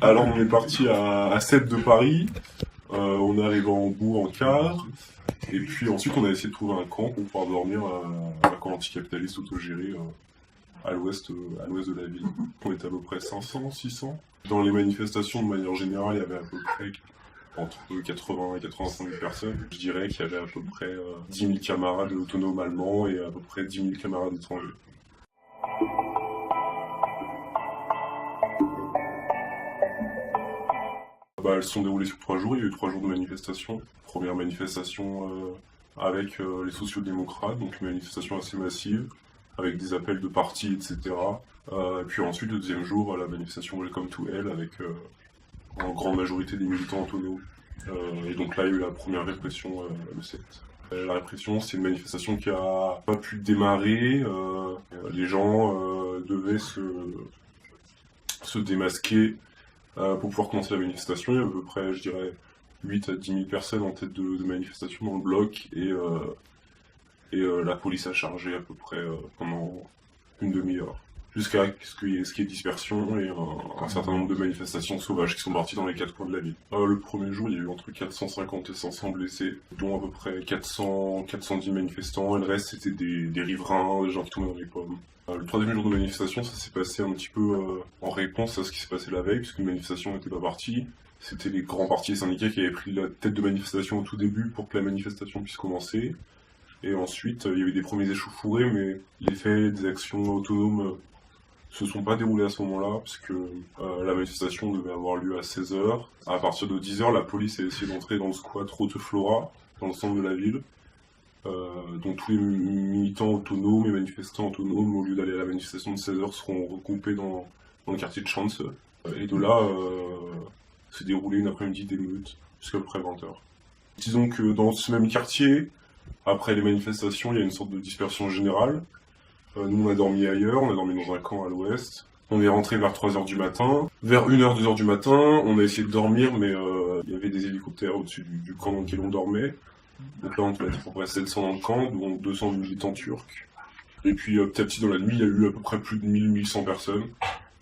Alors on est parti à 7 de Paris, on est arrivé en bout en quart, et puis ensuite on a essayé de trouver un camp pour pouvoir dormir à un camp anticapitaliste autogéré à l'ouest de la ville. On était à peu près 500, 600. Dans les manifestations de manière générale, il y avait à peu près entre 80 et 85 000 personnes. Je dirais qu'il y avait à peu près 10 000 camarades autonomes allemands et à peu près 10 000 camarades étrangers. Elles se sont déroulées sur 3 jours, il y a eu 3 jours de manifestation. Première manifestation avec les sociodémocrates, donc une manifestation assez massive, avec des appels de partis, etc. Puis ensuite, le deuxième jour, la manifestation Welcome to Hell, avec en grande majorité des militants autonomes. Et donc là, il y a eu la première répression le 7. La répression, c'est une manifestation qui a pas pu démarrer. Les gens devaient se démasquer pour pouvoir commencer la manifestation. Il y a à peu près, je dirais, 8 à 10 000 personnes en tête de manifestation dans le bloc, et la police a chargé à peu près pendant une demi-heure, jusqu'à ce qu'il y ait dispersion et un certain nombre de manifestations sauvages qui sont parties dans les 4 coins de la ville. Le premier jour, il y a eu entre 450 et 500 blessés, dont à peu près 410 manifestants, et le reste c'était des riverains, des gens qui tombaient dans les pommes. Le troisième jour de manifestation, ça s'est passé un petit peu en réponse à ce qui s'est passé la veille, puisqu'une manifestation n'était pas partie. C'était les grands partis et syndicats qui avaient pris la tête de manifestation au tout début pour que la manifestation puisse commencer. Et ensuite, il y a eu des premiers échauffourés, mais les faits des actions autonomes se sont pas déroulés à ce moment-là, puisque la manifestation devait avoir lieu à 16h. À partir de 10h, la police a essayé d'entrer dans le squat Rote-Flora, dans le centre de la ville. Donc tous les militants autonomes et manifestants autonomes, au lieu d'aller à la manifestation de 16h, seront regroupés dans le quartier de Schanze. Et de là, s'est déroulé une après-midi d'émeute, jusqu'à peu près 20h. Disons que dans ce même quartier, après les manifestations, il y a une sorte de dispersion générale. Nous, on a dormi ailleurs, on a dormi dans un camp à l'ouest. On est rentré vers 3h du matin. Vers 1h, 2h du matin, on a essayé de dormir, mais il y avait des hélicoptères au-dessus du camp dans lequel on dormait. Donc là, on devait être à peu près 700 dans le camp, dont 200 militants turcs. Et puis petit à petit, dans la nuit, il y a eu à peu près plus de 1100 personnes.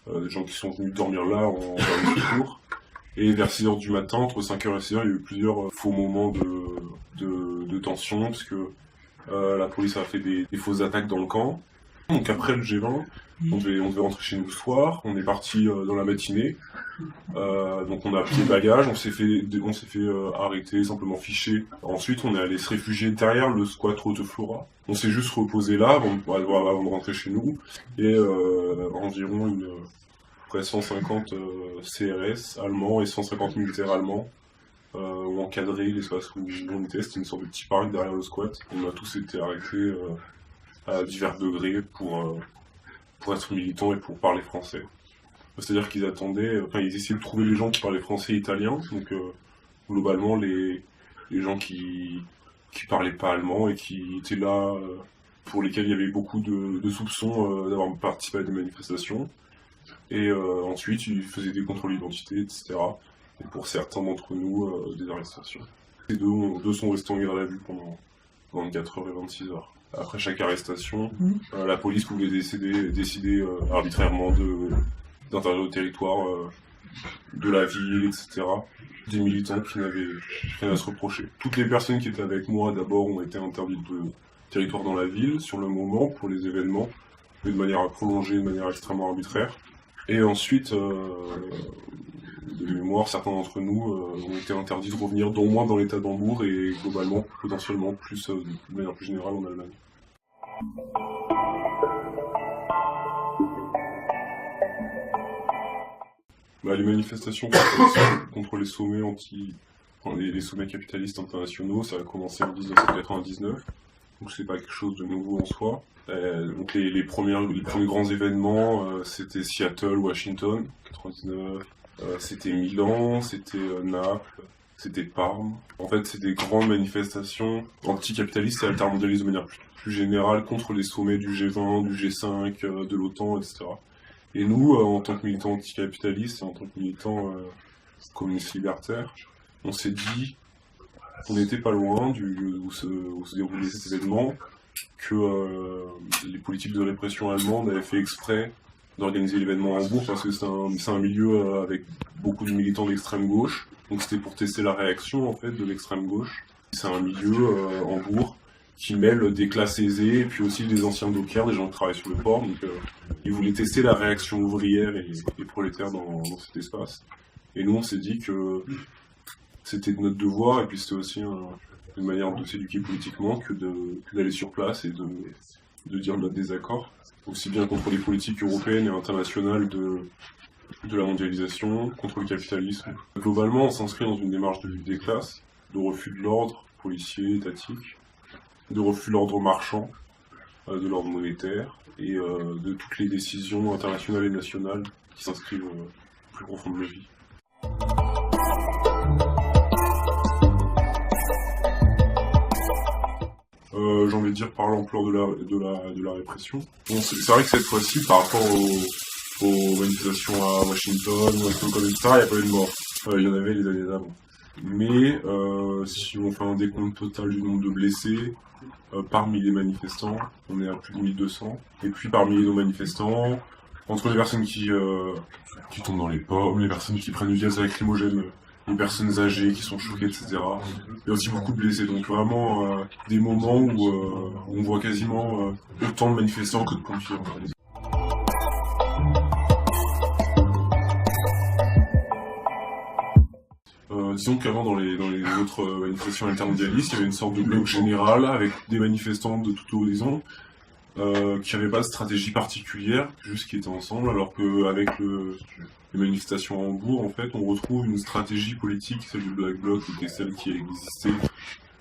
Des gens qui sont venus dormir là en dernier secours. Et vers 6h du matin, entre 5h et 6h, il y a eu plusieurs faux moments de tension, puisque la police a fait des fausses attaques dans le camp. Donc après le G20, on devait rentrer chez nous le soir, on est parti dans la matinée, donc on a pris les bagages, on s'est fait arrêter, simplement ficher. Ensuite on est allé se réfugier derrière le squat Rote-Flora. On s'est juste reposé là avant de rentrer chez nous, et environ près 150 CRS allemands et 150 militaires allemands ont encadré l'espace où on était. C'était une sorte de petit parc derrière le squat. On a tous été arrêtés à divers degrés pour être militants et pour parler français. C'est-à-dire qu'ils ils essayaient de trouver les gens qui parlaient français et italien, donc globalement les gens qui parlaient pas allemand et qui étaient là, pour lesquels il y avait beaucoup de soupçons d'avoir participé à des manifestations. Et ensuite ils faisaient des contrôles d'identité, etc. Et pour certains d'entre nous, des arrestations. Les deux sont restés en garde à vue pendant 24 heures et 26 heures. Après chaque arrestation, la police pouvait décider arbitrairement d'interdire le territoire de la ville, etc. Des militants qui n'avaient rien à se reprocher. Toutes les personnes qui étaient avec moi d'abord ont été interdites de territoire dans la ville sur le moment pour les événements, mais de manière prolongée, de manière extrêmement arbitraire. Et ensuite, de mémoire, certains d'entre nous ont été interdits de revenir, dont moins dans l'état d'Hambourg et globalement, potentiellement, plus de manière plus générale en Allemagne. Les manifestations contre les sommets les sommets capitalistes internationaux, ça a commencé en 1999, donc c'est pas quelque chose de nouveau en soi. Donc les premiers grands événements, c'était Seattle, Washington, 99, c'était Milan, c'était Naples, c'était Parme. En fait, c'est des grandes manifestations anticapitalistes et altermondialistes de manière plus générale contre les sommets du G20, du G5, de l'OTAN, etc. Et nous, en tant que militants anticapitalistes et en tant que militants communistes libertaires, on s'est dit qu'on n'était pas loin où se déroulaient ces événements, que les politiques de répression allemandes avaient fait exprès d'organiser l'événement à Hambourg parce que c'est un milieu avec beaucoup de militants d'extrême gauche, donc c'était pour tester la réaction en fait de l'extrême gauche. C'est un milieu, Hambourg, qui mêle des classes aisées et puis aussi des anciens dockers, des gens qui travaillent sur le port, donc ils voulaient tester la réaction ouvrière et prolétaire dans cet espace. Et nous on s'est dit que c'était de notre devoir et puis c'était aussi une manière de s'éduquer politiquement que d'aller sur place et de dire notre désaccord, aussi bien contre les politiques européennes et internationales de la mondialisation, contre le capitalisme. Globalement, on s'inscrit dans une démarche de lutte des classes, de refus de l'ordre policier, étatique, de refus de l'ordre marchand, de l'ordre monétaire, et de toutes les décisions internationales et nationales qui s'inscrivent plus profond de nos vies. J'ai envie de dire par l'ampleur de la répression. Bon, c'est vrai que cette fois-ci, par rapport aux manifestations à Washington, etc., il n'y a pas eu de mort. Il y en avait les années d'avant. Mais si on fait un décompte total du nombre de blessés, parmi les manifestants, on est à plus de 1200. Et puis parmi nos manifestants, entre les personnes qui tombent dans les pommes, les personnes qui prennent du gaz lacrymogène, les personnes âgées qui sont choquées, etc. Il y a aussi beaucoup de blessés, donc vraiment des moments où on voit quasiment autant de manifestants que de pompiers. En fait. Disons qu'avant, dans les autres manifestations altermondialistes, il y avait une sorte de bloc général avec des manifestants de tout horizon qui n'avaient pas de stratégie particulière, juste qui étaient ensemble, alors qu'avec les manifestations à Hambourg, en fait, on retrouve une stratégie politique, celle du Black Bloc, qui était celle qui existait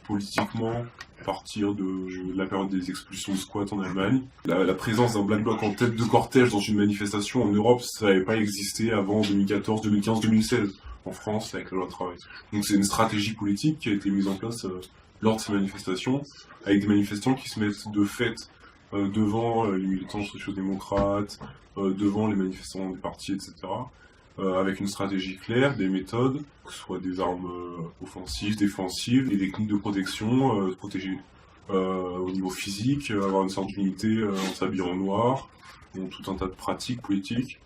politiquement à partir de la période des expulsions de squats en Allemagne. La présence d'un Black Bloc en tête de cortège dans une manifestation en Europe, ça n'avait pas existé avant 2014, 2015, 2016. En France, avec la loi travail. Donc c'est une stratégie politique qui a été mise en place lors de ces manifestations, avec des manifestants qui se mettent de fait devant les militants sociaux-démocrates, devant les manifestants des partis, etc., avec une stratégie claire, des méthodes, que ce soit des armes offensives, défensives, et des techniques de protection, se protéger au niveau physique, avoir une sorte d'unité en s'habillant en noir, donc tout un tas de pratiques politiques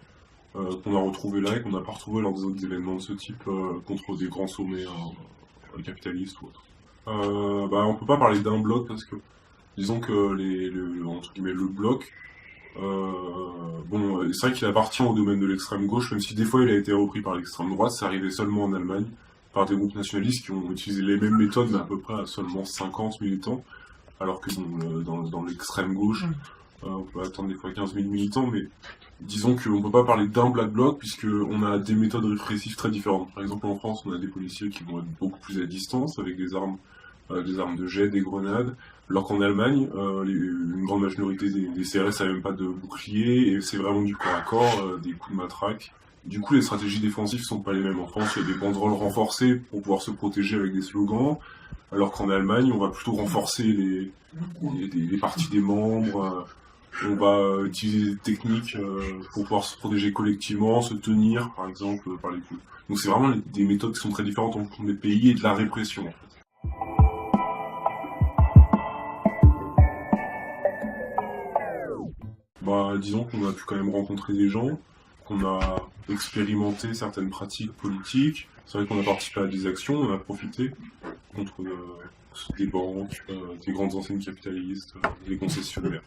qu'on a retrouvé là et qu'on n'a pas retrouvé lors des autres événements de ce type contre des grands sommets capitalistes ou autres. On peut pas parler d'un bloc parce que disons que entre guillemets, le bloc, c'est vrai qu'il appartient au domaine de l'extrême gauche, même si des fois il a été repris par l'extrême droite, ça arrivait seulement en Allemagne par des groupes nationalistes qui ont utilisé les mêmes méthodes mais à peu près à seulement 50 militants, alors que dans l'extrême gauche, on peut attendre des fois 15 000 militants, mais disons qu'on ne peut pas parler d'un Black Bloc puisqu'on a des méthodes répressives très différentes. Par exemple en France, on a des policiers qui vont être beaucoup plus à distance avec des armes de jet, des grenades, alors qu'en Allemagne, une grande majorité des CRS n'a même pas de bouclier et c'est vraiment du corps à corps, des coups de matraque. Du coup, les stratégies défensives sont pas les mêmes. En France, il y a des banderoles renforcées pour pouvoir se protéger avec des slogans, alors qu'en Allemagne, on va plutôt renforcer les parties des membres. On va utiliser des techniques pour pouvoir se protéger collectivement, se tenir, par exemple, par les coudes. Donc c'est vraiment des méthodes qui sont très différentes en fonction des pays et de la répression, en fait. Disons qu'on a pu quand même rencontrer des gens, qu'on a expérimenté certaines pratiques politiques. C'est vrai qu'on a participé à des actions, on a profité contre des banques, des grandes enseignes capitalistes, des concessionnaires.